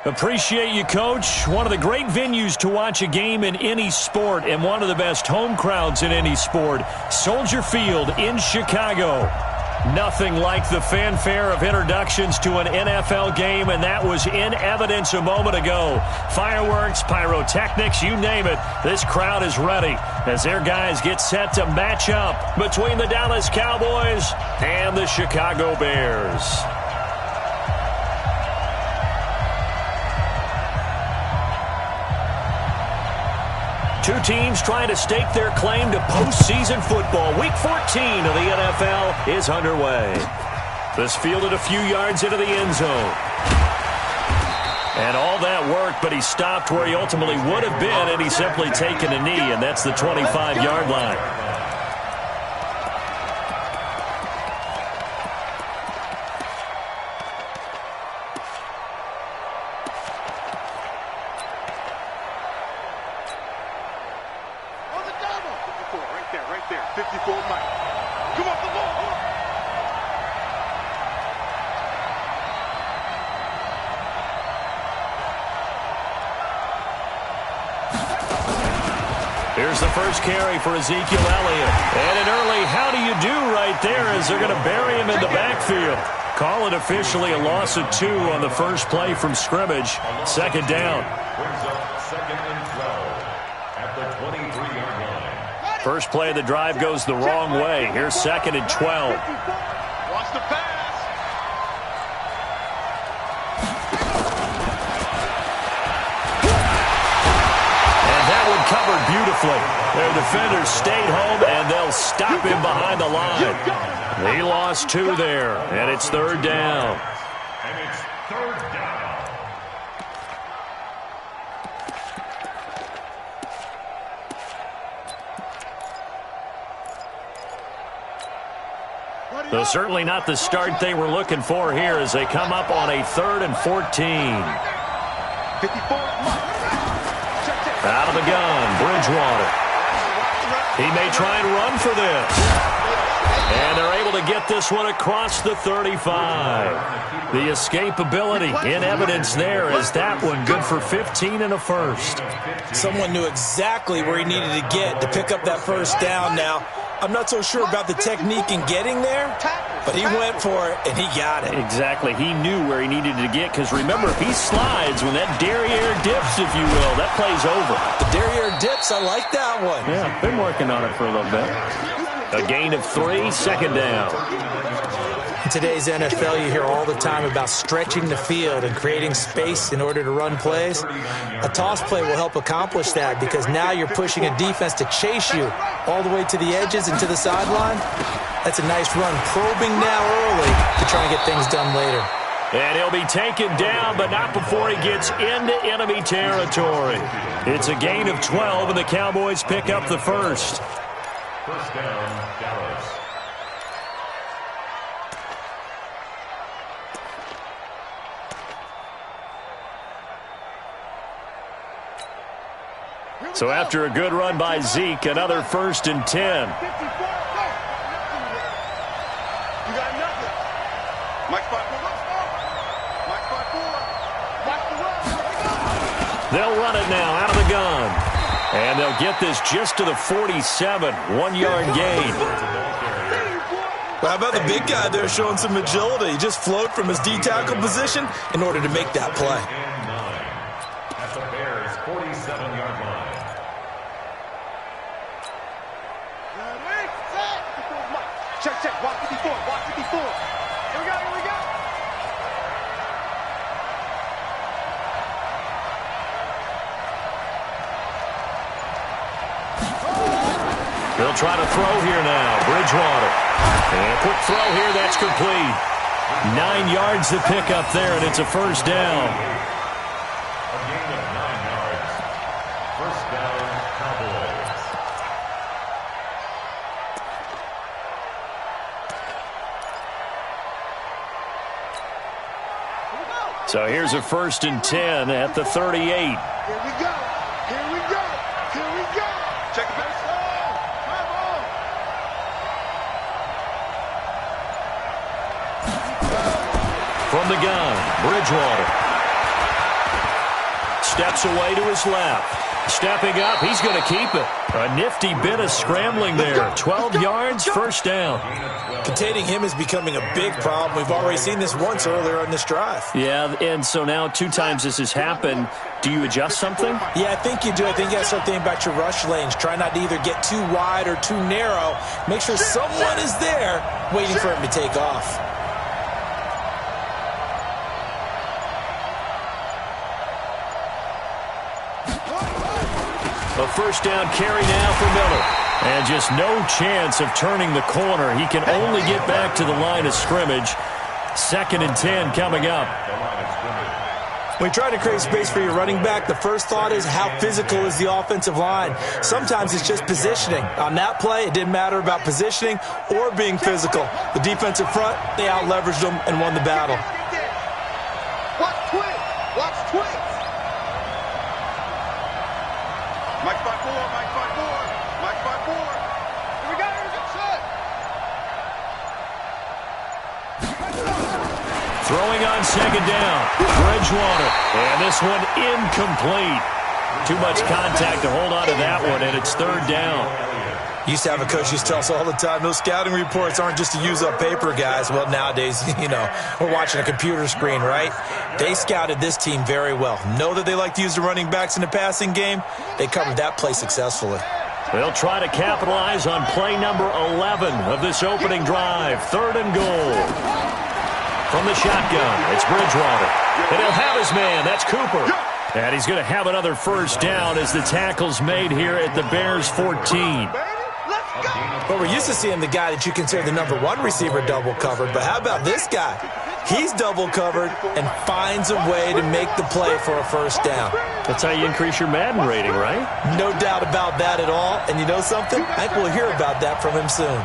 Appreciate you, Coach. One of the great venues to watch a game in any sport and one of the best home crowds in any sport. Soldier Field in Chicago. Nothing like the fanfare of introductions to an NFL game, and that was in evidence a moment ago. Fireworks, pyrotechnics, you name it. This crowd is ready as their guys get set to match up between the Dallas Cowboys and the Chicago Bears. Two teams trying to stake their claim to postseason football. Week 14 of the NFL is underway. This fielded a few yards into the end zone. And all that worked, but he stopped where he ultimately would have been, and he's simply taken a knee, and that's the 25-yard line. Here's the first carry for Ezekiel Elliott. And an early how do you do right there as they're going to bury him in the backfield. Call it officially a loss of 2 on the first play from scrimmage. Second down. Second and 12 at the 23-yard line. First play of the drive goes the wrong way. Here's second and 12. Watch the pass. Covered beautifully. Their defenders stayed home, and they'll stop him behind the line. He lost 2 there, and it's third down. And it's third down. Though certainly not the start they were looking for here as they come up on a 3rd and 14. 54. Out of the gun, Bridgewater. He may try and run for this. And they're able to get this one across the 35. The escapability in evidence there as that one good for 15 and a first. Someone knew exactly where he needed to get to pick up that first down now. I'm not so sure about the technique in getting there, but he went for it, and he got it. Exactly. He knew where he needed to get, because remember, if he slides, when that derriere dips, if you will, that play's over. The derriere dips, I like that one. Yeah, been working on it for a little bit. A gain of 3, second down. In today's NFL, you hear all the time about stretching the field and creating space in order to run plays. A toss play will help accomplish that because now you're pushing a defense to chase you all the way to the edges and to the sideline. That's a nice run, probing now early to try and get things done later. And he'll be taken down, but not before he gets into enemy territory. It's a gain of 12, and the Cowboys pick up the first. First down, Dallas. So after a good run by Zeke, another 1st and 10. They'll run it now out of the gun. And they'll get this just to the 47, 1-yard gain. Well, how about the big guy there showing some agility? He just flowed from his D-tackle position in order to make that play. At the Bears' 47-yard line. Check. Watch it before. Here we go. They'll try to throw here now. Bridgewater. And a quick throw here. That's complete. 9 yards to pick up there, and it's a first down. A gain of 9 yards. First down, Cowboys. So here's a 1st and 10 at the 38. Here we go. Check the base. From the gun, Bridgewater. steps away to his left. Stepping up, he's going to keep it. A nifty bit of scrambling there. 12 yards, first down. Containing him is becoming a big problem. We've already seen this once earlier on this drive. Yeah, and so now 2 times this has happened. Do you adjust something? Yeah, I think you do. I think you got to start thinking about your rush lanes. Try not to either get too wide or too narrow. Make sure someone is there waiting for him to take off. A first down carry now for Miller. And just no chance of turning the corner. He can only get back to the line of scrimmage. 2nd and 10 coming up. When you try to create space for your running back, the first thought is how physical is the offensive line. Sometimes it's just positioning. On that play, it didn't matter about positioning or being physical. The defensive front, they out-leveraged them and won the battle. Watch twins. Watch twins. Mike 5-4, Mike 5-4, Mike 5-4. Here we go, here's a shot. Throwing on 2nd down. Bridgewater. And this one incomplete. Too much contact to hold on to that one, and it's 3rd down. Used to have a coach used to tell us all the time, those scouting reports aren't just to use up paper, guys. Well, nowadays, we're watching a computer screen, right? They scouted this team very well. Know that they like to use the running backs in the passing game. They covered that play successfully. They'll try to capitalize on play number 11 of this opening drive. 3rd and goal. From the shotgun, it's Bridgewater. And he'll have his man. That's Cooper. And he's going to have another first down as the tackle's made here at the Bears' 14. But we're used to seeing the guy that you consider the number 1 receiver double covered. But how about this guy? He's double covered and finds a way to make the play for a first down. That's how you increase your Madden rating, right? No doubt about that at all. And you know something? I think we'll hear about that from him soon.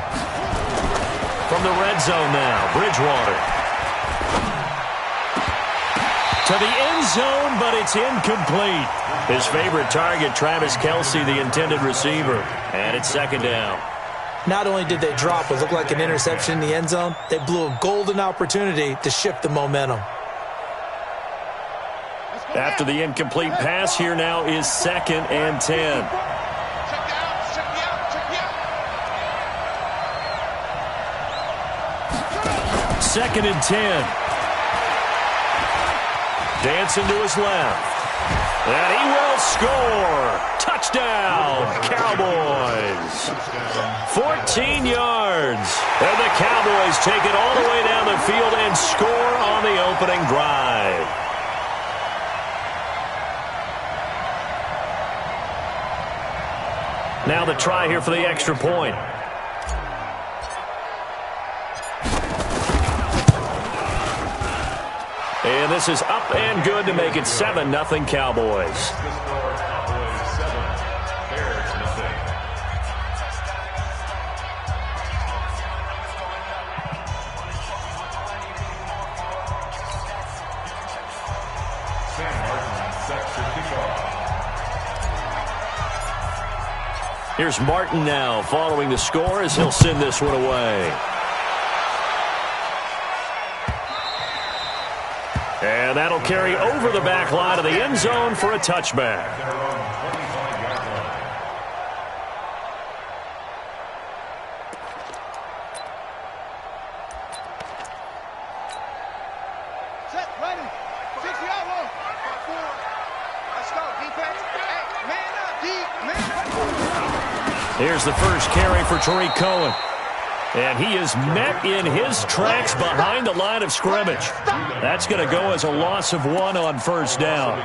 From the red zone now, Bridgewater. To the end zone, but it's incomplete. His favorite target, Travis Kelce, the intended receiver. And it's 2nd down. Not only did they drop what looked like an interception in the end zone, they blew a golden opportunity to shift the momentum. After the incomplete pass, here now is 2nd and 10. 2nd and 10. Dancing to his left. And he will score. Touchdown, Cowboys. 14 yards. And the Cowboys take it all the way down the field and score on the opening drive. Now the try here for the extra point. And this is up and good to make it 7-0 Cowboys. Here's Martin now following the score as he'll send this one away. And that'll carry over the back line of the end zone for a touchback. Set, running. 6-yard run. 4. Let's go, defense. Hey, man up, deep, man. Here's the first carry for Tariq Cohen. And he is met in his tracks behind the line of scrimmage. That's going to go as a loss of 1 on first down.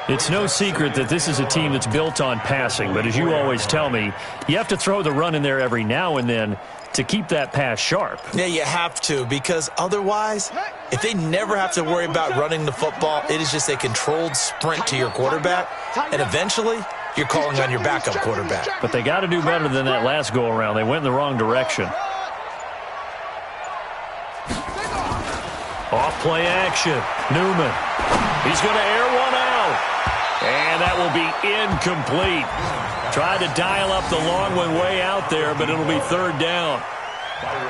It's no secret that this is a team that's built on passing, but as you always tell me, you have to throw the run in there every now and then to keep that pass sharp. Yeah, you have to, because otherwise, if they never have to worry about running the football, it is just a controlled sprint to your quarterback, and eventually you're calling on your backup quarterback. But they got to do better than that last go-around. They went in the wrong direction. Off play action. Newman. He's going to air one out. And that will be incomplete. Tried to dial up the long one way out there, but it'll be 3rd down.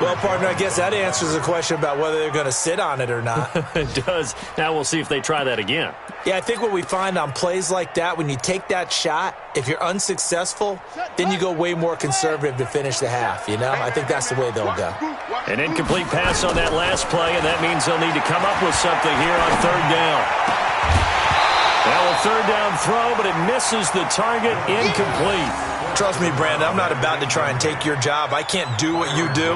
Well, partner, I guess that answers the question about whether they're going to sit on it or not. It does. Now we'll see if they try that again. Yeah, I think what we find on plays like that, when you take that shot, if you're unsuccessful, then you go way more conservative to finish the half, you know? I think that's the way they'll go. An incomplete pass on that last play, and that means they'll need to come up with something here on third down. Well, a third down throw, but it misses the target, incomplete. Trust me, Brandon, I'm not about to try and take your job. I can't do what you do.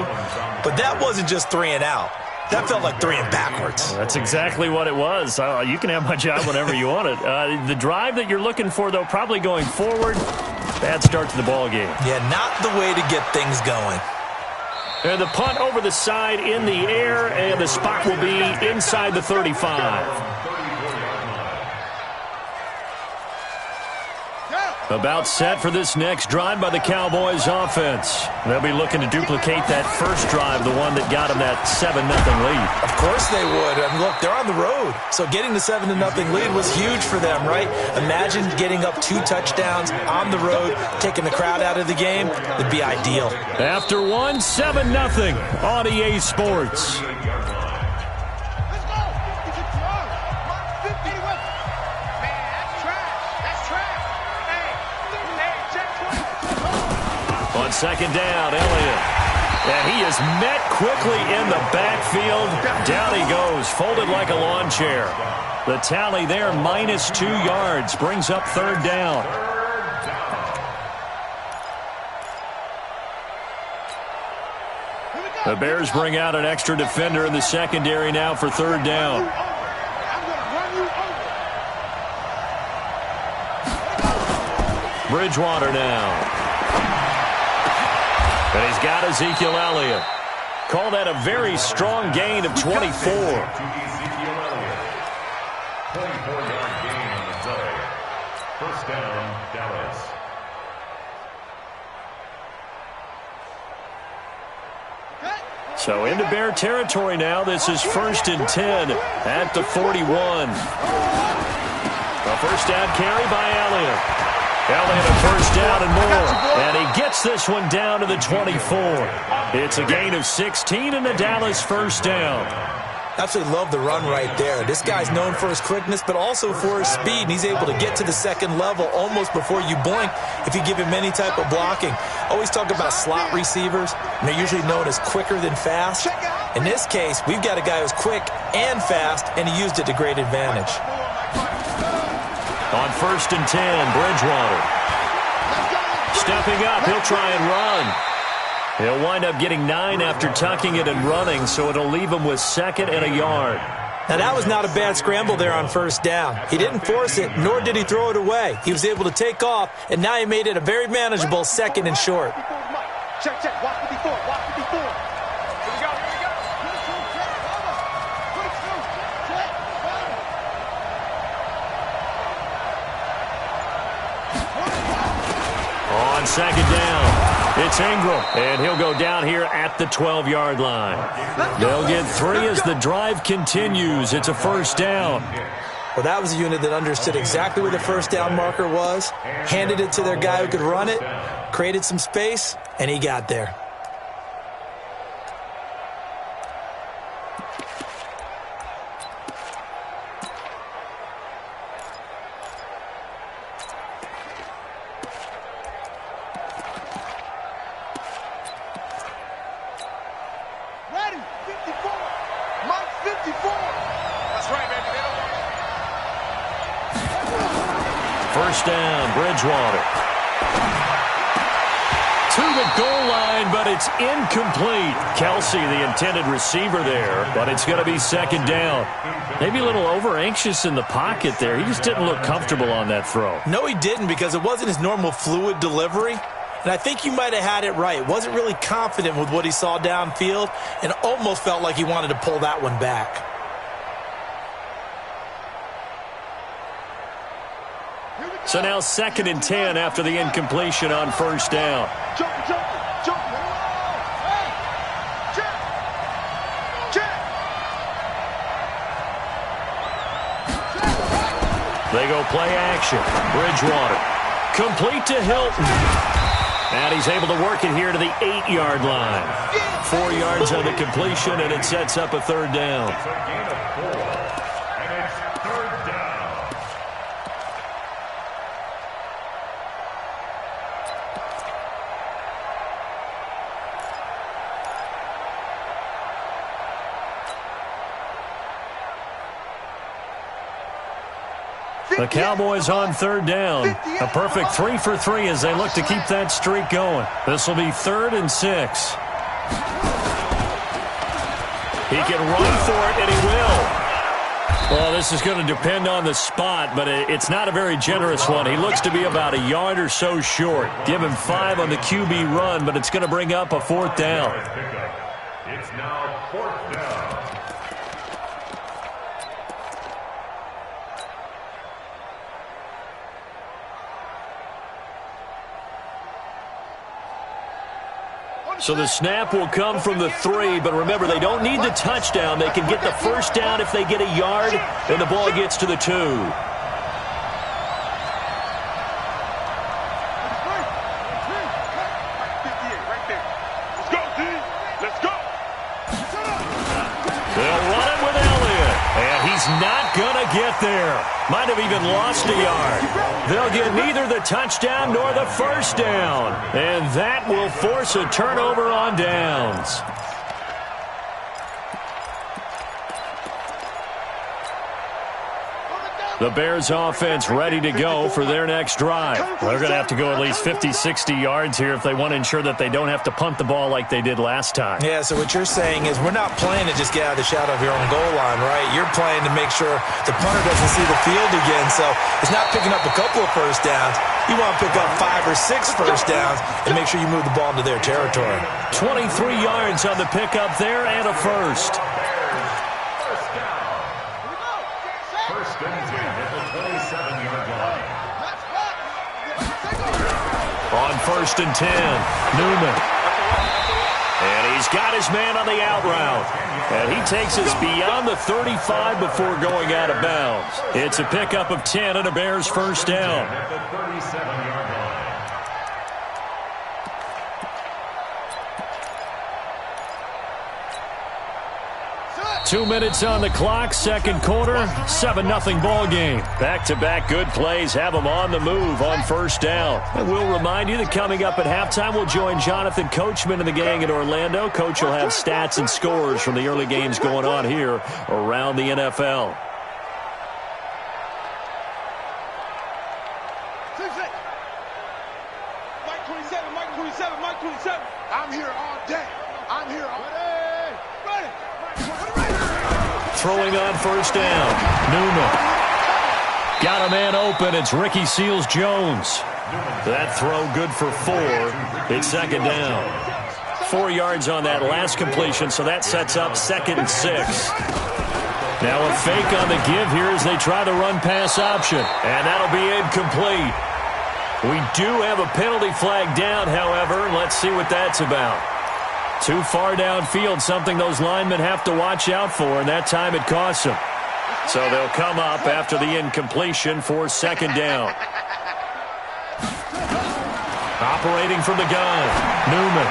But that wasn't just 3 and out. That felt like 3 and backwards. That's exactly what it was. You can have my job whenever you want it. The drive that you're looking for, though, probably going forward, bad start to the ball game. Yeah, not the way to get things going. And the punt over the side in the air, and the spot will be inside the 35. About set for this next drive by the Cowboys offense. They'll be looking to duplicate that first drive, the one that got them that 7-0 lead. Of course they would. And look, they're on the road. So getting the 7-0 lead was huge for them, right? Imagine getting up 2 touchdowns on the road, taking the crowd out of the game. It'd be ideal. After 7-0 on EA Sports. On second down, Elliott. And he is met quickly in the backfield. Down he goes, folded like a lawn chair. The tally there, -2 yards, brings up third down. The Bears bring out an extra defender in the secondary now for third down. Bridgewater now. And he's got Ezekiel Elliott. Call that a very strong gain of 24. 24-yard gain on the play. First down, Dallas. So into Bear territory now. This is 1st and 10 at the 41. A first down carry by Elliott. Elliott a first down and more. And he gets this one down to the 24. It's a gain of 16 and a Dallas first down. Absolutely love the run right there. This guy's known for his quickness, but also for his speed. And he's able to get to the second level almost before you blink if you give him any type of blocking. Always talk about slot receivers, and they're usually known as quicker than fast. In this case, we've got a guy who's quick and fast, and he used it to great advantage. On 1st and 10, Bridgewater. Stepping up, he'll try and run. He'll wind up getting 9 after tucking it and running, so it'll leave him with 2nd and a yard. Now, that was not a bad scramble there on first down. He didn't force it, nor did he throw it away. He was able to take off, and now he made it a very manageable 2nd and short. Check, check. Watch 54. Watch 54. Here we go. Here we go. On second down, it's Ingram, and he'll go down here at the 12-yard line. They'll get 3 as the drive continues. It's a first down. Well, that was a unit that understood exactly where the first down marker was, handed it to their guy who could run it, created some space, and he got there. First down, Bridgewater. To the goal line, but it's incomplete. Kelsey, the intended receiver there, but it's going to be second down. Maybe a little over-anxious in the pocket there. He just didn't look comfortable on that throw. No, he didn't, because it wasn't his normal fluid delivery. And I think you might have had it right. Wasn't really confident with what he saw downfield and almost felt like he wanted to pull that one back. So now 2nd and 10 after the incompletion on first down. They go play action. Bridgewater. Complete to Hilton. And he's able to work it here to the 8-yard line. 4 yards on the completion, and it sets up a third down. It's a gain of 4, and it's third down. The Cowboys on third down. A perfect 3 for 3 as they look to keep that streak going. This will be 3rd and 6. He can run for it, and he will. Well, this is going to depend on the spot, but it's not a very generous one. He looks to be about a yard or so short. Give him 5 on the QB run, but it's going to bring up a 4th down. It's now 4th down. So the snap will come from the 3, but remember, they don't need the touchdown. They can get the first down if they get a yard, and the ball gets to the 2. They'll run it with Elliott, and he's not going to get there. Might have even lost a yard. They'll get neither the touchdown nor the first down, and that will force a turnover on downs. The Bears offense ready to go for their next drive. They're going to have to go at least 50, 60 yards here if they want to ensure that they don't have to punt the ball like they did last time. Yeah, so what you're saying is we're not playing to just get out of the shadow of your own goal line, right? You're playing to make sure the punter doesn't see the field again. So it's not picking up a couple of first downs. You want to pick up 5 or 6 first downs and make sure you move the ball into their territory. 23 yards on the pickup there and a first. First and 10 at the 27-yard line. On 1st and 10, Newman. And he's got his man on the out route. And he takes us beyond the 35 before going out of bounds. It's a pickup of 10 and a Bears first down. At the 37-yard line. 2 minutes on the clock, second quarter, 7-0 ball game. Back-to-back good plays have them on the move on first down. And we'll remind you that coming up at halftime, we'll join Jonathan Coachman and the gang in Orlando. Coach will have stats and scores from the early games going on here around the NFL. Mike 27, Mike 27, Mike 27. I'm here all day. I'm here all day. Ready. Throwing on first down, Newman. Got a man open, it's Ricky Seals-Jones. That throw good for 4. It's second down. 4 yards on that last completion, so that sets up 2nd and 6. Now a fake on the give here as they try the run-pass option, and that'll be incomplete. We do have a penalty flag down, however. Let's see what that's about. Too far downfield, something those linemen have to watch out for, and that time it costs them. So they'll come up after the incompletion for second down. Operating from the gun, Newman.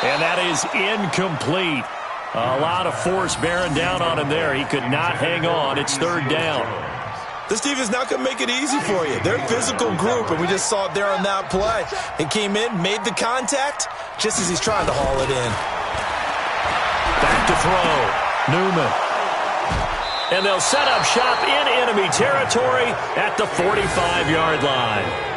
And that is incomplete. A lot of force bearing down on him there. He could not hang on. It's third down. This defense not going to make it easy for you. They're a physical group, and we just saw it there on that play. He came in, made the contact, just as he's trying to haul it in. Back to throw, Newman. And they'll set up shop in enemy territory at the 45-yard line.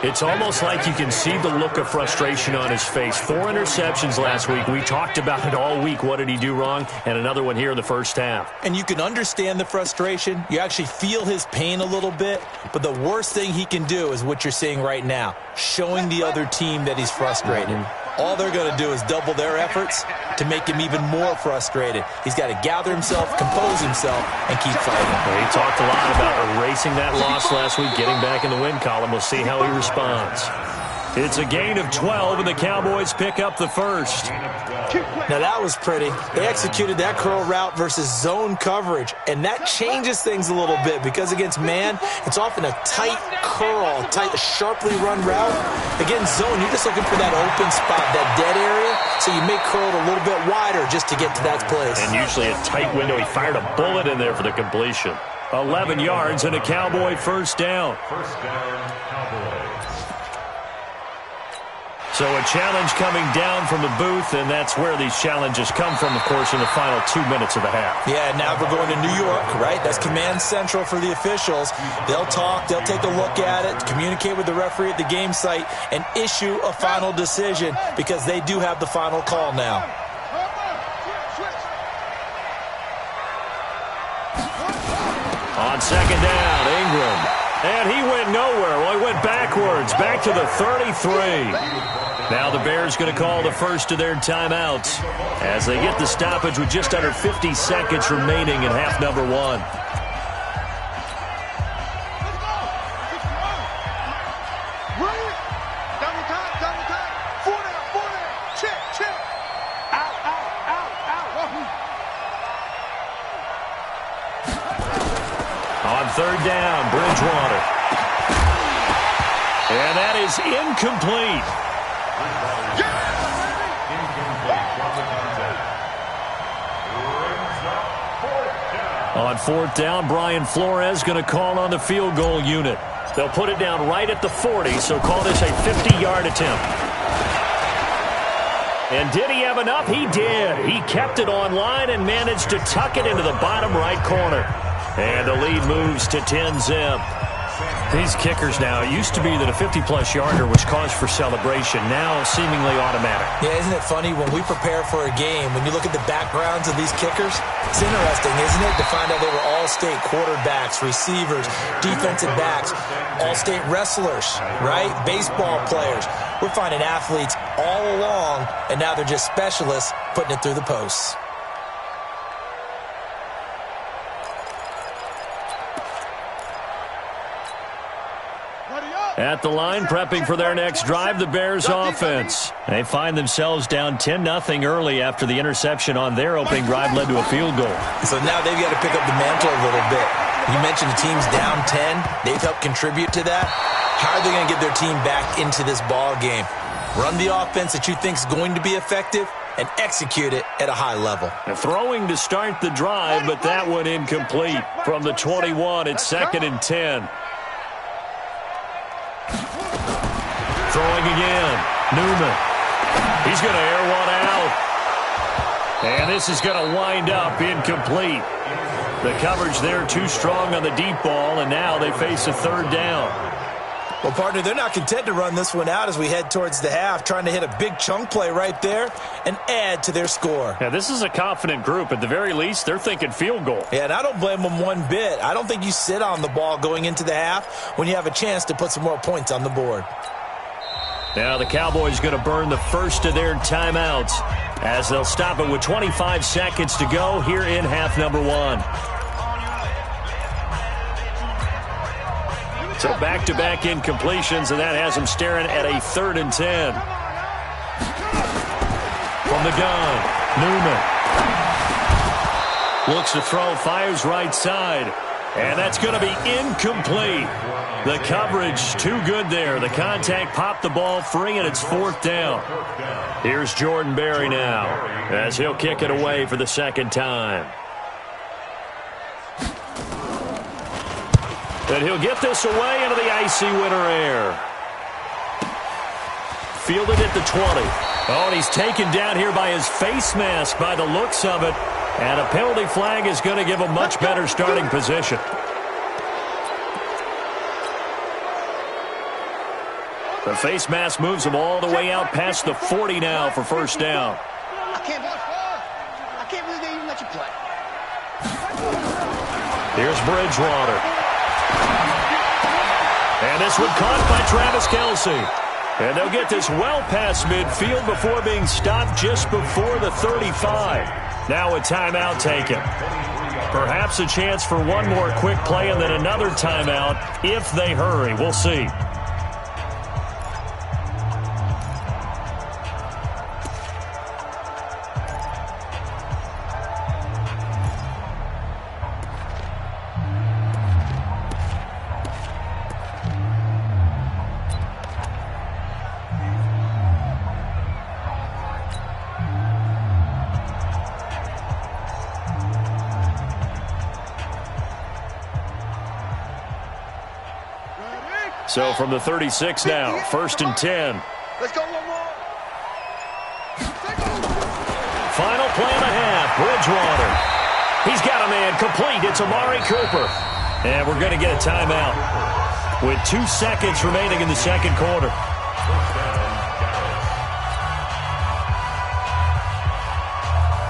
It's almost like you can see the look of frustration on his face. 4 interceptions last week. We talked about it all week. What did he do wrong? And another one here in the first half. And you can understand the frustration. You actually feel his pain a little bit. But the worst thing he can do is what you're seeing right now, showing the other team that he's frustrated. All they're going to do is double their efforts to make him even more frustrated. He's got to gather himself, compose himself, and keep fighting. Well, he talked a lot about erasing that loss last week, getting back in the win column. We'll see how he responds. It's a gain of 12, and the Cowboys pick up the first. Now that was pretty. They executed that curl route versus zone coverage, and that changes things a little bit because against man, it's often a tight curl, tight, sharply run route. Against zone, you're just looking for that open spot, that dead area, so you make curl a little bit wider just to get to that place. And usually a tight window. He fired a bullet in there for the completion. 11 yards and a Cowboy first down. First down, Cowboys. So a challenge coming down from the booth, and that's where these challenges come from, of course, in the final 2 minutes of the half. Yeah, now we're going to New York, right? That's command central for the officials. They'll talk, they'll take a look at it, communicate with the referee at the game site, and issue a final decision because they do have the final call now. On second down, Ingram. And he went nowhere. Well, he went backwards, back to the 33. Now the Bears going to call the first of their timeouts as they get the stoppage with just under 50 seconds remaining in half number 1. On third down, Bridgewater. And that is incomplete. On fourth down, Brian Flores going to call on the field goal unit. They'll put it down right at the 40, so call this a 50-yard attempt. And did he have enough? He did. He kept it on line and managed to tuck it into the bottom right corner. And the lead moves to 10-zip. These kickers now, it used to be that a 50-plus yarder was cause for celebration. Now seemingly automatic. Yeah, isn't it funny when we prepare for a game, when you look at the backgrounds of these kickers, it's interesting, isn't it, to find out they were all-state quarterbacks, receivers, defensive backs, all-state wrestlers, right? Baseball players. We're finding athletes all along, and now they're just specialists putting it through the posts. At the line, prepping for their next drive, the Bears offense. They find themselves down 10-0 early after the interception on their opening drive led to a field goal. So now they've got to pick up the mantle a little bit. You mentioned the team's down 10. They've helped contribute to that. How are they going to get their team back into this ball game? Run the offense that you think is going to be effective and execute it at a high level. Now throwing to start the drive, but that one incomplete. From the 21, it's 2nd and 10. Throwing again. Newman. He's going to air one out. And this is going to wind up incomplete. The coverage there too strong on the deep ball, and now they face a third down. Well, partner, they're not content to run this one out as we head towards the half, trying to hit a big chunk play right there and add to their score. Yeah, this is a confident group. At the very least, they're thinking field goal. Yeah, and I don't blame them one bit. I don't think you sit on the ball going into the half when you have a chance to put some more points on the board. Now the Cowboys going to burn the first of their timeouts as they'll stop it with 25 seconds to go here in half number 1. So back-to-back incompletions, and that has them staring at a 3rd and 10. From the gun, Newman. Looks to throw, fires right side. And that's going to be incomplete. The coverage too good there. The contact popped the ball free, and it's 4th down. Here's Jordan Berry now as he'll kick it away for the second time. And he'll get this away into the icy winter air. Fielded at the 20. Oh, and he's taken down here by his face mask by the looks of it. And a penalty flag is going to give a much better starting position. The face mask moves him all the way out past the 40 now for first down. I can't believe they even let you play. Here's Bridgewater. And this one caught by Travis Kelce. And they'll get this well past midfield before being stopped just before the 35. Now a timeout taken. Perhaps a chance for one more quick play and then another timeout if they hurry. We'll see. So from the 36 now, 1st and 10. Let's go one more. Final play and a half, Bridgewater. He's got a man complete. It's Amari Cooper. And we're going to get a timeout with 2 seconds remaining in the second quarter.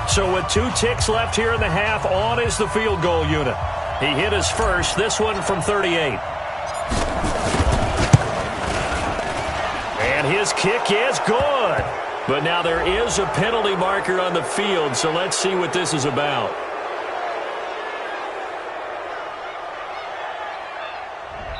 So with 2 ticks left here in the half, on is the field goal unit. He hit his first, this one from 38. And his kick is good. But now there is a penalty marker on the field, so let's see what this is about.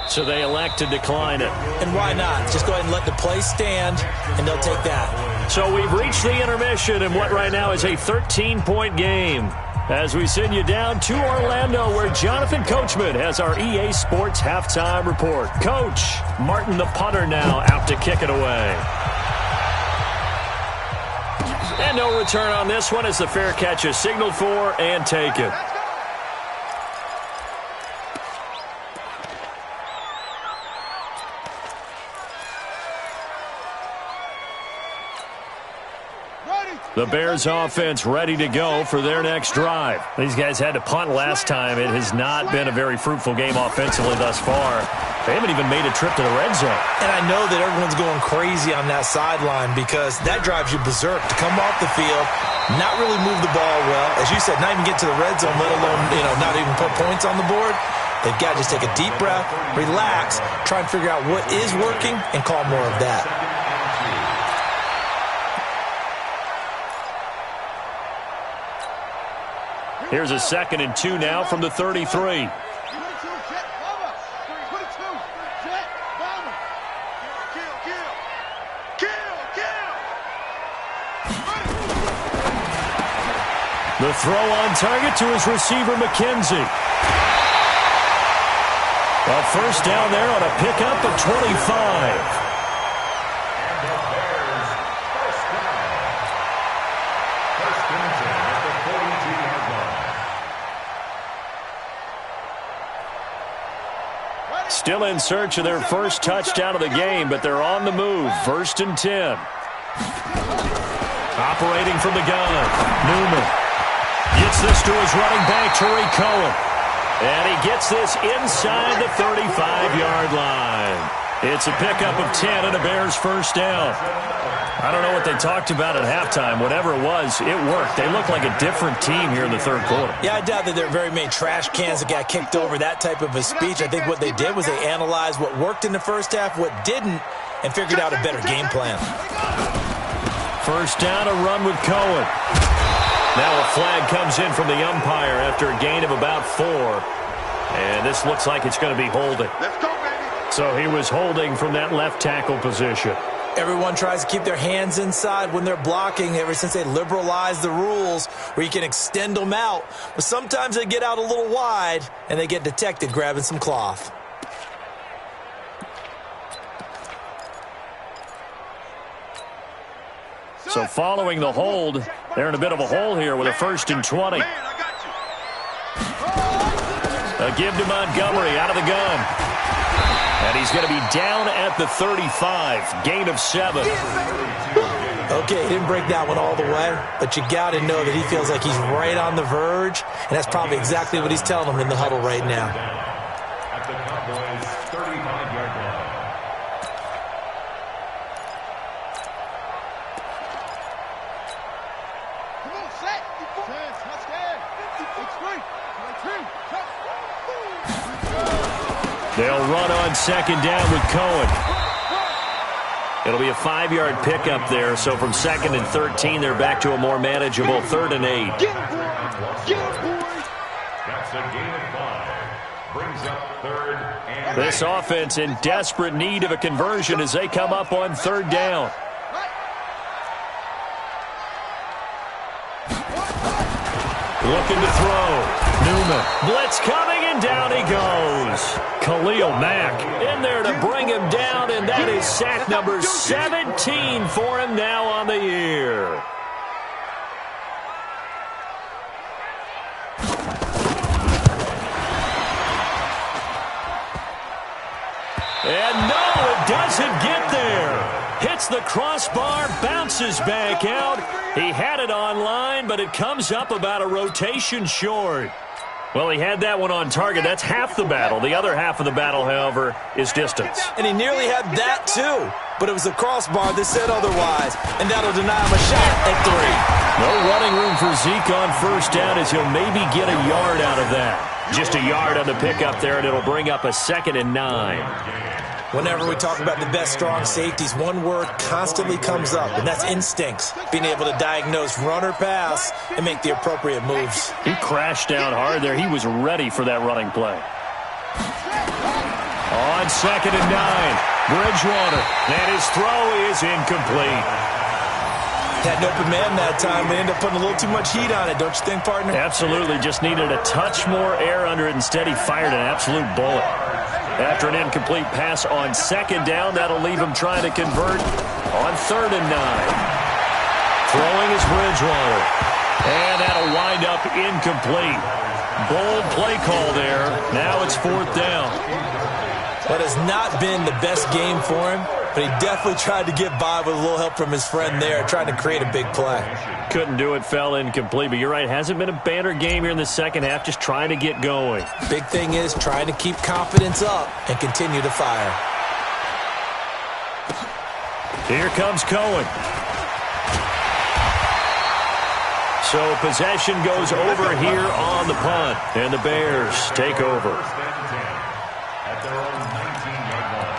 So they elect to decline it. And why not? Just go ahead and let the play stand, and they'll take that. So we've reached the intermission in what right now is a 13-point game. As we send you down to Orlando, where Jonathan Coachman has our EA Sports halftime report. Coach, Martin the punter now out to kick it away. And no return on this one as the fair catch is signaled for and taken. The Bears offense ready to go for their next drive. These guys had to punt last time. It has not been a very fruitful game offensively thus far. They haven't even made a trip to the red zone. And I know that everyone's going crazy on that sideline because that drives you berserk to come off the field, not really move the ball well. As you said, not even get to the red zone, let alone, not even put points on the board. They've got to just take a deep breath, relax, try and figure out what is working, and call more of that. Here's a 2nd and 2 now from the 33. The throw on target to his receiver, McKenzie. A first down there on a pickup of 25. Still in search of their first touchdown of the game, but they're on the move. 1st and 10. Operating from the gun, Newman gets this to his running back, Tariq Cohen. And he gets this inside the 35-yard line. It's a pickup of 10 and a Bears first down. I don't know what they talked about at halftime. Whatever it was, it worked. They look like a different team here in the third quarter. Yeah, I doubt that there are very many trash cans that got kicked over, that type of a speech. I think what they did was they analyzed what worked in the first half, what didn't, and figured out a better game plan. First down, a run with Cohen. Now a flag comes in from the umpire after a gain of about 4. And this looks like it's going to be holding. Let's go, baby. So he was holding from that left tackle position. Everyone tries to keep their hands inside when they're blocking ever since they liberalized the rules where you can extend them out. But sometimes they get out a little wide and they get detected grabbing some cloth. So following the hold, they're in a bit of a hole here with a 1st and 20. A give to Montgomery out of the gun. And he's going to be down at the 35. Gain of 7. Okay, he didn't break that one all the way, but you got to know that he feels like he's right on the verge, and that's probably exactly what he's telling them in the huddle right now. At the Cowboys' 35-yard line. Come on, set. Touchdown. It's free. They'll run on 2nd down with Cohen. It'll be a 5-yard pickup there, so from 2nd and 13, they're back to a more manageable 3rd and 8. Get him, boy. Get him, boy. That's a gain of 5. Brings up 3rd and 8. This offense in desperate need of a conversion as they come up on 3rd down. Looking to throw. Newman. Blitz coming, and down he goes. Khalil Mack in there to bring him down, and that is sack number 17 for him now on the year. And no does it get there? Hits the crossbar, bounces back out. He had it online, but it comes up about a rotation short. Well, he had that one on target. That's half the battle. The other half of the battle, however, is distance. And he nearly had that, too. But it was the crossbar that said otherwise, and that'll deny him a shot at 3. No running room for Zeke on first down as he'll maybe get a yard out of that. Just a yard on the pickup there, and it'll bring up a 2nd and 9. Whenever we talk about the best strong safeties, one word constantly comes up, and that's instincts. Being able to diagnose run or pass and make the appropriate moves. He crashed down hard there. He was ready for that running play. On 2nd and 9, Bridgewater, and his throw is incomplete. Had an open man that time. They ended up putting a little too much heat on it, don't you think, partner? Absolutely. Just needed a touch more air under it. Instead, he fired an absolute bullet. After an incomplete pass on 2nd down, that'll leave him trying to convert on 3rd and 9. Throwing is Bridgewater. And that'll wind up incomplete. Bold play call there. Now it's 4th down. That has not been the best game for him, but he definitely tried to get by with a little help from his friend there, trying to create a big play. Couldn't do it, fell incomplete, but you're right, hasn't been a banner game here in the second half, just trying to get going. Big thing is trying to keep confidence up and continue to fire. Here comes Cohen. So possession goes over here on the punt, and the Bears take over. At their own 19-yard line.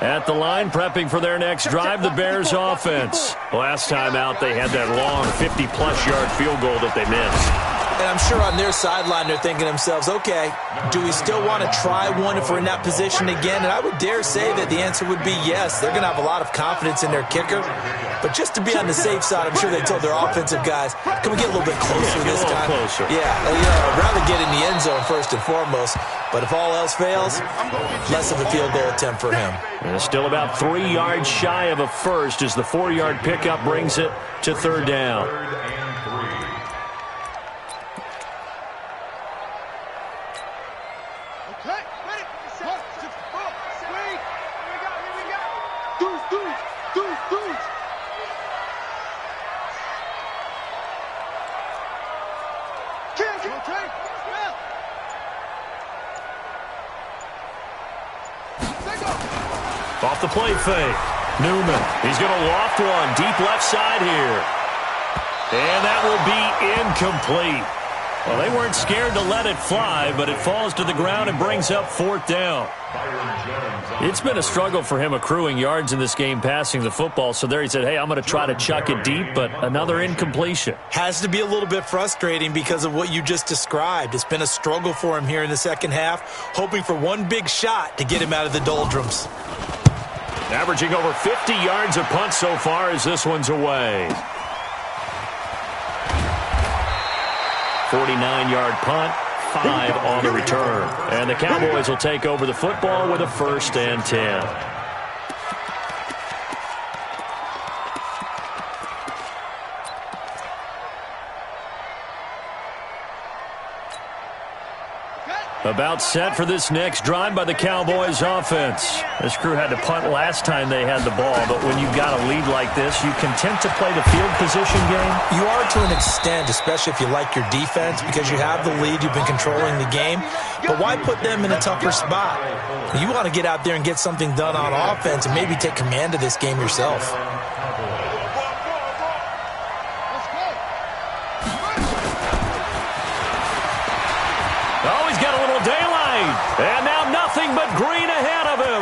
At the line, prepping for their next drive, the Bears offense. Last time out, they had that long 50-plus yard field goal that they missed. And I'm sure on their sideline, they're thinking to themselves, okay, do we still want to try one if we're in that position again? And I would dare say that the answer would be yes. They're going to have a lot of confidence in their kicker. But just to be on the safe side, I'm sure they told their offensive guys, can we get a little bit closer this time? Closer. Yeah, I'd rather get in the end zone first and foremost. But if all else fails, less of a field goal attempt for him. And still about 3 yards shy of a first as the 4-yard pickup brings it to 3rd down. 3rd and 3. Okay, ready, set, 6, 4, swing. Here we go. Deuce. Kick, okay, yeah. Off the play fake. Newman, he's going to loft one deep left side here. And that will be incomplete. Well, they weren't scared to let it fly, but it falls to the ground and brings up 4th down. It's been a struggle for him accruing yards in this game passing the football, so there he said, hey, I'm going to try to chuck it deep, but another incompletion. Has to be a little bit frustrating because of what you just described. It's been a struggle for him here in the second half, hoping for one big shot to get him out of the doldrums. Averaging over 50 yards a punt so far as this one's away. 49-yard punt, 5 on the return. And the Cowboys will take over the football with a 1st and 10. About set for this next drive by the Cowboys offense. This crew had to punt last time they had the ball, but when you've got a lead like this, you content to play the field position game? You are to an extent, especially if you like your defense, because you have the lead, you've been controlling the game. But why put them in a tougher spot? You want to get out there and get something done on offense and maybe take command of this game yourself. And now nothing but green ahead of him.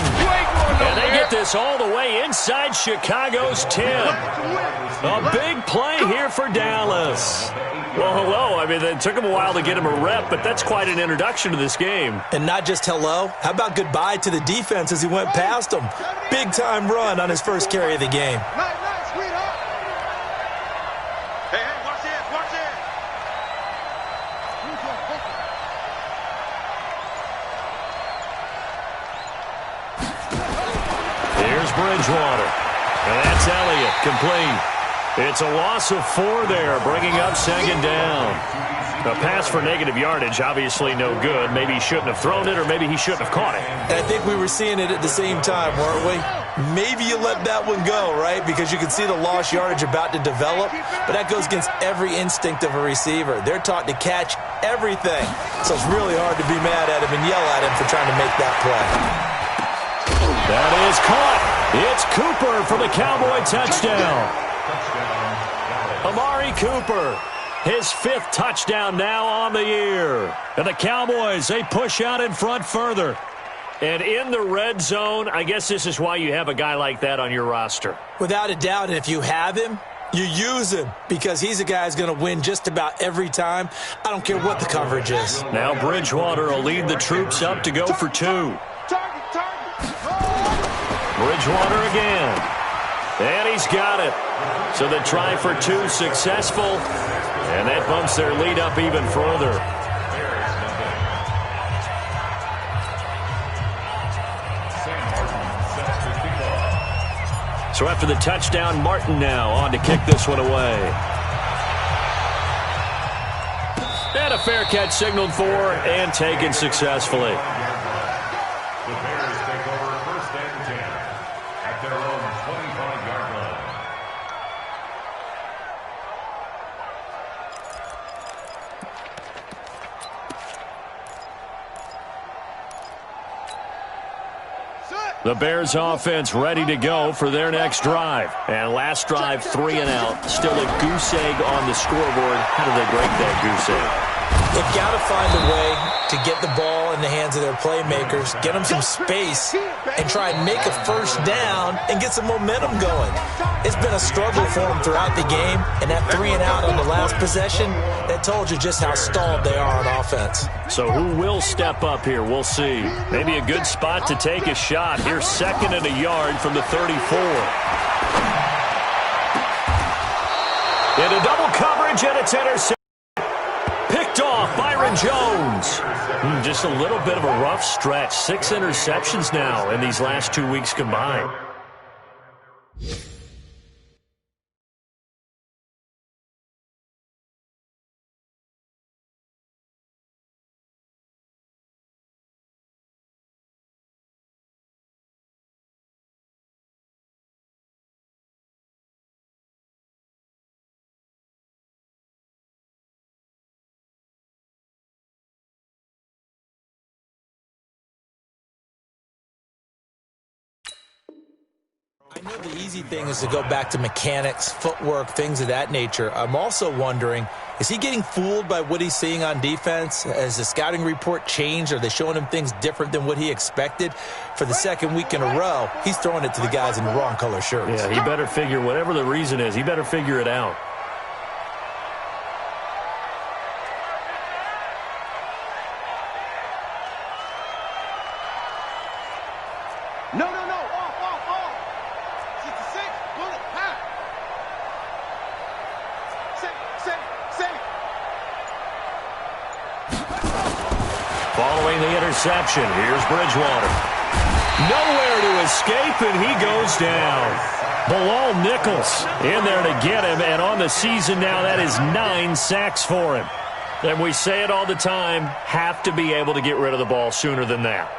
And they get this all the way inside Chicago's 10. A big play here for Dallas. Well, hello. I mean, it took him a while to get him a rep, but that's quite an introduction to this game. And not just hello. How about goodbye to the defense as he went past him? Big-time run on his first carry of the game. Nice, sweetheart. Hey, watch this. Here's Bridgewater. And that's Elliott, complete. It's a loss of 4 there, bringing up second down. A pass for negative yardage, obviously no good. Maybe he shouldn't have thrown it, or maybe he shouldn't have caught it. And I think we were seeing it at the same time, weren't we? Maybe you let that one go, right? Because you can see the lost yardage about to develop, but that goes against every instinct of a receiver. They're taught to catch everything, so it's really hard to be mad at him and yell at him for trying to make that play. That is caught. It's Cooper for the Cowboy touchdown. Amari Cooper. His 5th touchdown now on the year. And the Cowboys, they push out in front further. And in the red zone, I guess this is why you have a guy like that on your roster. Without a doubt, and if you have him, you use him because he's a guy who's going to win just about every time. I don't care what the coverage is. Now Bridgewater will lead the troops up to go for 2. Bridgewater again. And he's got it. So the try for 2 successful. And that bumps their lead up even further. So after the touchdown, Martin now on to kick this one away. And a fair catch signaled for and taken successfully. The Bears take over 1st and 10 at their own 25-yard line. The Bears offense ready to go for their next drive. And last drive, 3 and out. Still a goose egg on the scoreboard. How do they break that goose egg? They've got to find a way to get the ball in the hands of their playmakers, get them some space, and try and make a first down and get some momentum going. It's been a struggle for them throughout the game, and that 3 and out on the last possession, that told you just how stalled they are on offense. So who will step up here? We'll see. Maybe a good spot to take a shot. Here's 2nd and a yard from the 34. Into double coverage, and it's intercepted. Picked off, Byron Jones. Just a little bit of a rough stretch. 6 interceptions now in these last 2 weeks combined. I know the easy thing is to go back to mechanics, footwork, things of that nature. I'm also wondering, is he getting fooled by what he's seeing on defense? Has the scouting report changed? Are they showing him things different than what he expected? For the 2nd week in a row, he's throwing it to the guys in the wrong color shirts. Yeah, he better figure, whatever the reason is, he better figure it out. No. Off. 66, bullet, half. Save. Following the interception, here's Bridgewater. Nowhere to escape, and he goes down. Bilal Nichols in there to get him, and on the season now, that is 9 sacks for him. And we say it all the time, have to be able to get rid of the ball sooner than that.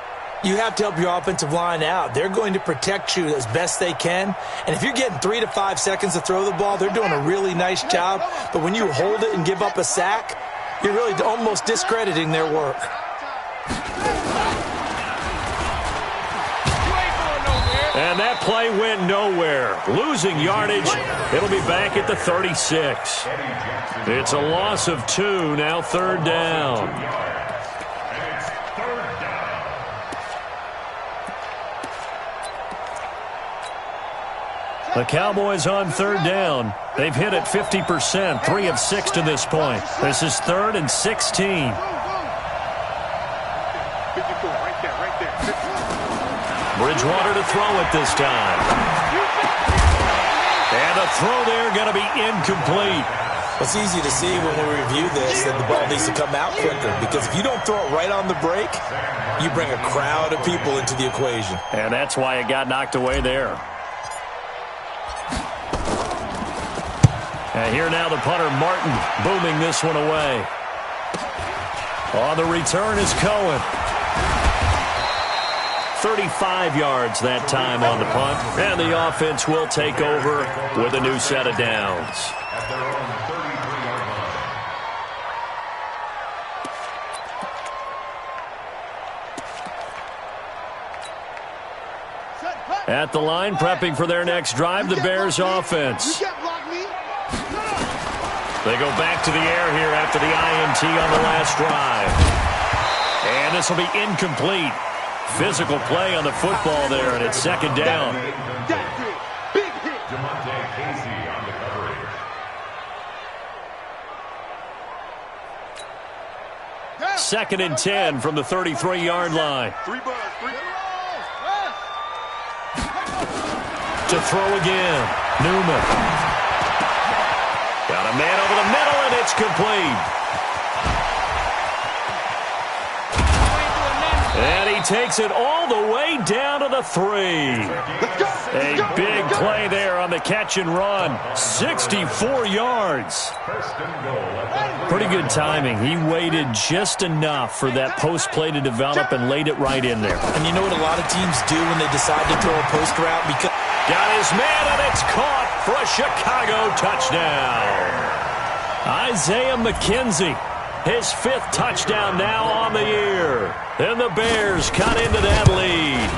You have to help your offensive line out. They're going to protect you as best they can. And if you're getting 3 to 5 seconds to throw the ball, they're doing a really nice job. But when you hold it and give up a sack, you're really almost discrediting their work. And that play went nowhere. Losing yardage. It'll be back at the 36. It's a loss of 2, now 3rd down. The Cowboys on 3rd down. They've hit it 50%, 3 of 6 to this point. This is 3rd and 16. Bridgewater to throw it this time. And the throw there going to be incomplete. It's easy to see when we review this that the ball needs to come out quicker, because if you don't throw it right on the break, you bring a crowd of people into the equation. And that's why it got knocked away there. And here now the punter, Martin, booming this one away. On the return is Cohen. 35 yards that time on the punt. And the offense will take over with a new set of downs. At their own 33-yard line. At the line, prepping for their next drive, the Bears offense. They go back to the air here after the INT on the last drive. And this will be incomplete. Physical play on the football there, and it's second down. Second and 10 from the 33-yard line. To throw again. Newman. Got a man over the middle, and it's complete. And he takes it all the way down to the 3. A big play there on the catch and run. 64 yards. Pretty good timing. He waited just enough for that post play to develop and laid it right in there. And you know what a lot of teams do when they decide to throw a post route? Because got his man, and it's caught for a Chicago touchdown. Isaiah McKenzie, his 5th touchdown now on the year. And the Bears cut into that lead.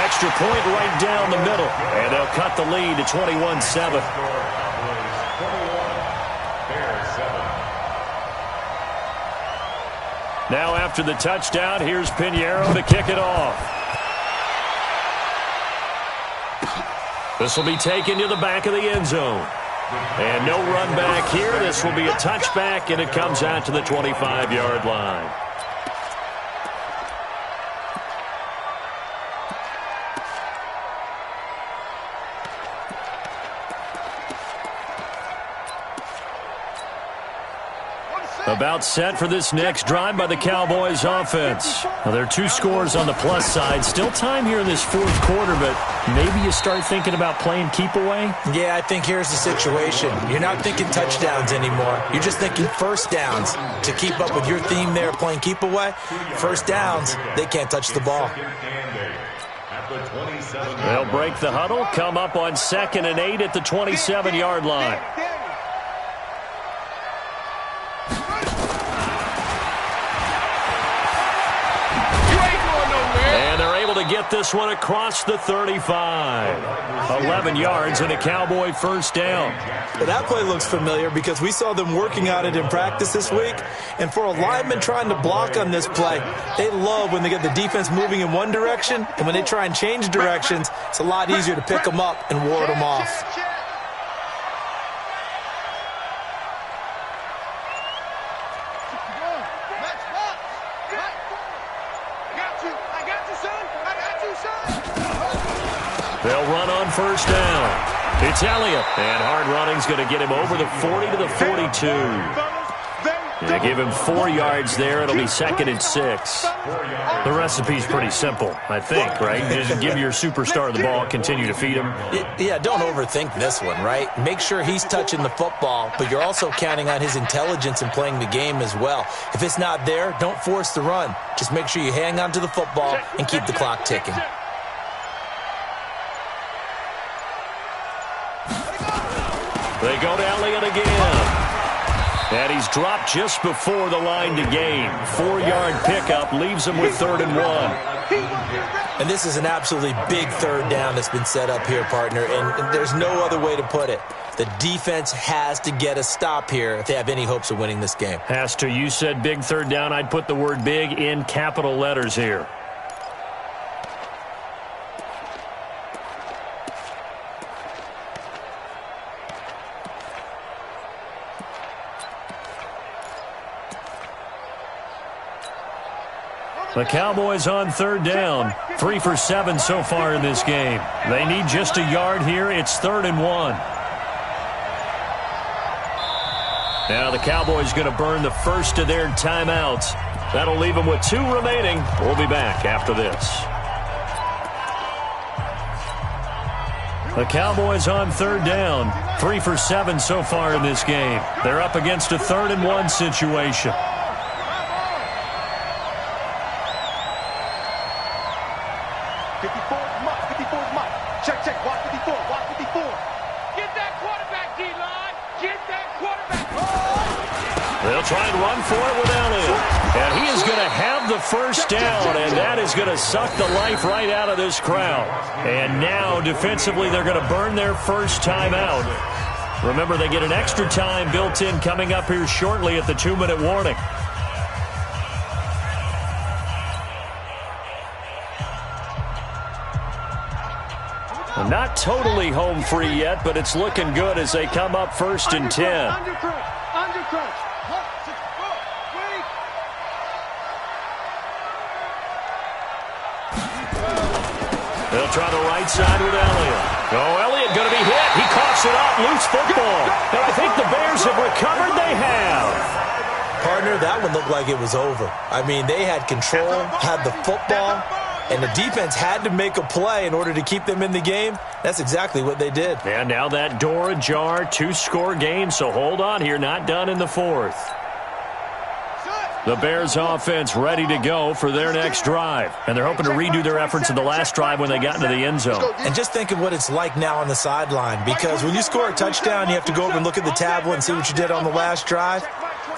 Extra point right down the middle. And they'll cut the lead to 21-7. Now after the touchdown, here's Pinheiro to kick it off. This will be taken to the back of the end zone. And no run back here. This will be a touchback, and it comes out to the 25-yard line. About set for this next drive by the Cowboys offense. Now, there are 2 scores on the plus side. Still time here in this 4th quarter, but maybe you start thinking about playing keep away? Yeah, I think here's the situation. You're not thinking touchdowns anymore. You're just thinking first downs. To keep up with your theme there, playing keep away, first downs, they can't touch the ball. They'll break the huddle, come up on 2nd and 8 at the 27-yard line. To get this one across the 35. 11 yards and a Cowboy first down. Well, that play looks familiar because we saw them working on it in practice this week. And for a lineman trying to block on this play, they love when they get the defense moving in one direction. And when they try and change directions, it's a lot easier to pick them up and ward them off. They'll run on first down. It's Elliott. And hard running's going to get him over the 40 to the 42. They give him 4 yards there. It'll be 2nd and 6. The recipe's pretty simple, I think, right? Just give your superstar the ball, continue to feed him. Yeah, don't overthink this one, right? Make sure he's touching the football, but you're also counting on his intelligence in playing the game as well. If it's not there, don't force the run. Just make sure you hang on to the football and keep the clock ticking. They go to Elliott again. And he's dropped just before the line to gain. 4-yard pickup leaves him with 3rd and 1. And this is an absolutely big 3rd down that's been set up here, partner. And there's no other way to put it. The defense has to get a stop here if they have any hopes of winning this game. Has to. You said big 3rd down. I'd put the word big in capital letters here. The Cowboys on 3rd down. 3 for 7 so far in this game. They need just a yard here. It's 3rd and 1. Now the Cowboys going to burn the first of their timeouts. That'll leave them with 2 remaining. We'll be back after this. The Cowboys on third down. 3 for 7 so far in this game. They're up against a 3rd and 1 situation. Check. Watch 54. Watch 54. Get that quarterback, D-line. Get that quarterback. They'll try and run for it with Elliott. And he is going to have the first down, and that is going to suck the life right out of this crowd. And now, defensively, they're going to burn their first time out. Remember, they get an extra time built in coming up here shortly at the 2-minute warning. Well, not totally home free yet, but it's looking good as they come up 1st and 10. Undercrunch. They'll try the right side with Elliott. Oh, Elliott going to be hit. He coughs it up. Loose football. And I think the Bears have recovered. They have. Partner, that one looked like it was over. I mean, they had control, had the football, and the defense had to make a play in order to keep them in the game. That's exactly what they did. And now that door ajar, 2-score game, so hold on here. Not done in the 4th. The Bears offense ready to go for their next drive. And they're hoping to redo their efforts in the last drive when they got into the end zone. And just think of what it's like now on the sideline, because when you score a touchdown, you have to go over and look at the tablet and see what you did on the last drive.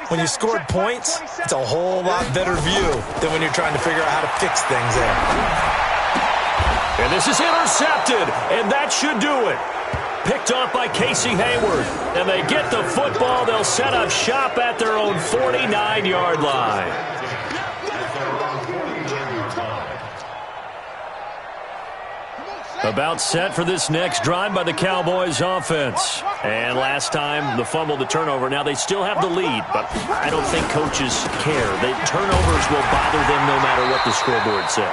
When you scored points, it's a whole lot better view than when you're trying to figure out how to fix things there. And this is intercepted, and that should do it. Picked off by Casey Hayward. And they get the football. They'll set up shop at their own 49-yard line. About set for this next drive by the Cowboys offense. And last time, the fumble, the turnover. Now they still have the lead, but I don't think coaches care. The turnovers will bother them no matter what the scoreboard says.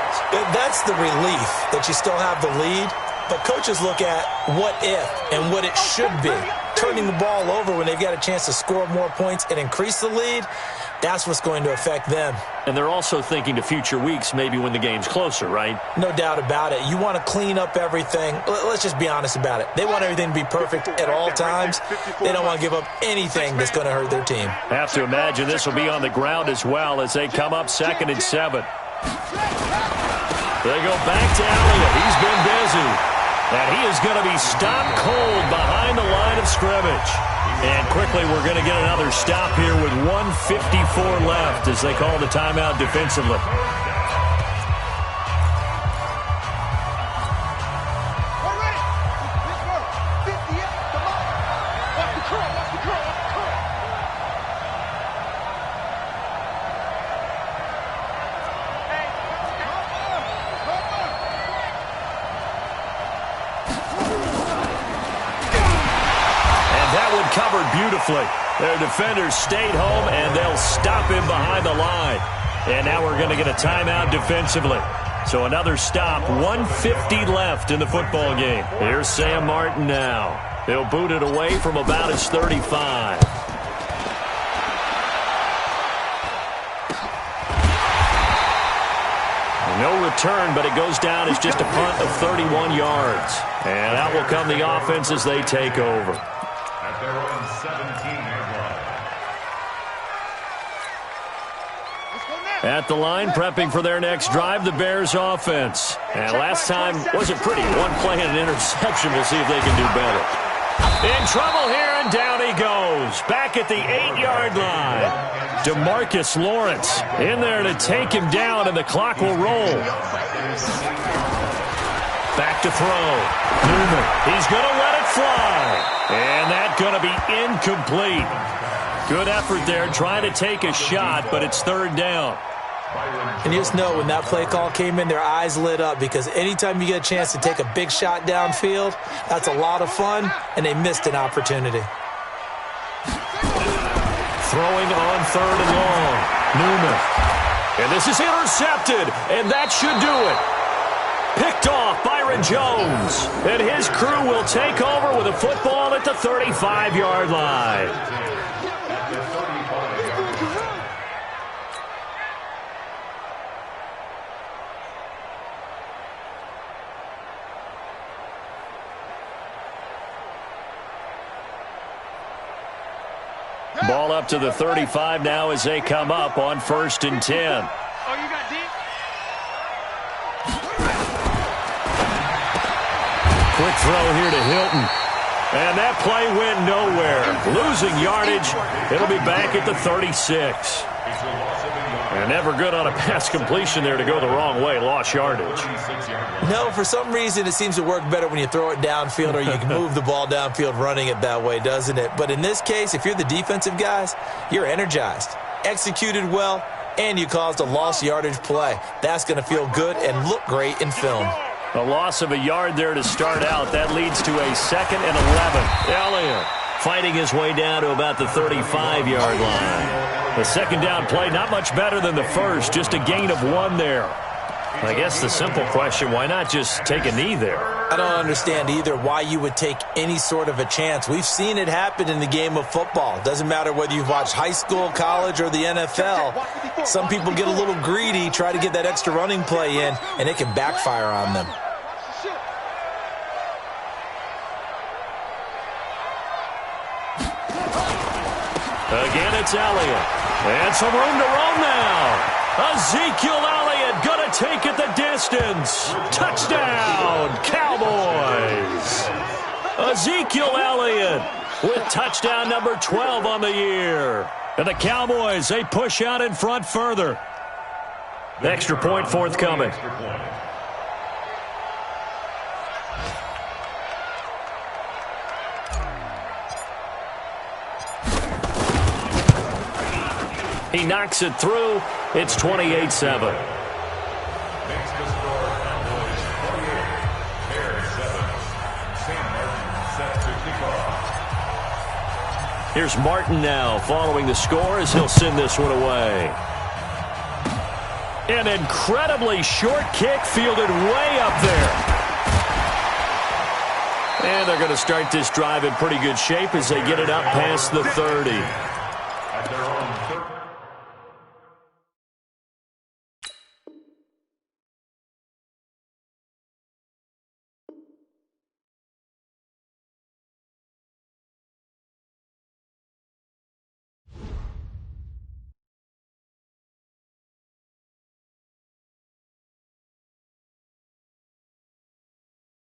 That's the relief that you still have the lead. But coaches look at what if and what it should be. Turning the ball over when they've got a chance to score more points and increase the lead, that's what's going to affect them. And they're also thinking to future weeks, maybe when the game's closer, right? No doubt about it. You want to clean up everything. Let's just be honest about it. They want everything to be perfect at all times. They don't want to give up anything that's going to hurt their team. Have to imagine this will be on the ground as well as they come up 2nd and 7. They go back to Elliott. He's been busy. And he is going to be stopped cold behind the line of scrimmage. And quickly, we're going to get another stop here with 1:54 left as they call the timeout defensively. Covered beautifully. Their defenders stayed home, and they'll stop him behind the line. And now we're going to get a timeout defensively. So another stop, 1:50 left in the football game. Here's Sam Martin now. He'll boot it away from about his 35. No return, but it goes down as just a punt of 31 yards. And out will come the offense as they take over. Their own 17-yard line. At the line, prepping for their next drive, the Bears offense. And last time wasn't pretty. One play and an interception. We'll see if they can do better. In trouble here, and down he goes. Back at the 8-yard line. DeMarcus Lawrence in there to take him down, and the clock will roll. Back to throw. Newman. He's going to let it fly. And that's going to be incomplete. Good effort there, trying to take a shot, but it's 3rd down. And you just know when that play call came in, their eyes lit up, because anytime you get a chance to take a big shot downfield, that's a lot of fun, and they missed an opportunity. Throwing on 3rd and long. Newman. And this is intercepted, and that should do it. Picked off Byron Jones. And his crew will take over with a football at the 35-yard line. Ball up to the 35 now as they come up on 1st and 10. Oh, you got deep? Quick throw here to Hilton. And that play went nowhere. Losing yardage. It'll be back at the 36. And never good on a pass completion there to go the wrong way. Lost yardage. No, for some reason it seems to work better when you throw it downfield or you can move the ball downfield running it that way, doesn't it? But in this case, if you're the defensive guys, you're energized, executed well, and you caused a lost yardage play. That's going to feel good and look great in film. A loss of a yard there to start out. That leads to a 2nd and 11. Elliott fighting his way down to about the 35-yard line. The second down play, not much better than the first, just a gain of 1 there. I guess the simple question, why not just take a knee there? I don't understand either why you would take any sort of a chance. We've seen it happen in the game of football. Doesn't matter whether you've watched high school, college, or the NFL. Some people get a little greedy, try to get that extra running play in, and it can backfire on them. Again, it's Elliott. And some room to roam now. Ezekiel Elliott going to take it the distance. Touchdown, Cowboys. Ezekiel Elliott with touchdown number 12 on the year. And the Cowboys, they push out in front further. Extra point forthcoming. He knocks it through. It's 28-7. Makes the score Cowboys 48, Bears 7. Sam Martin set to kick off. Here's Martin now following the score as he'll send this one away. An incredibly short kick fielded way up there. And they're going to start this drive in pretty good shape as they get it up past the 30.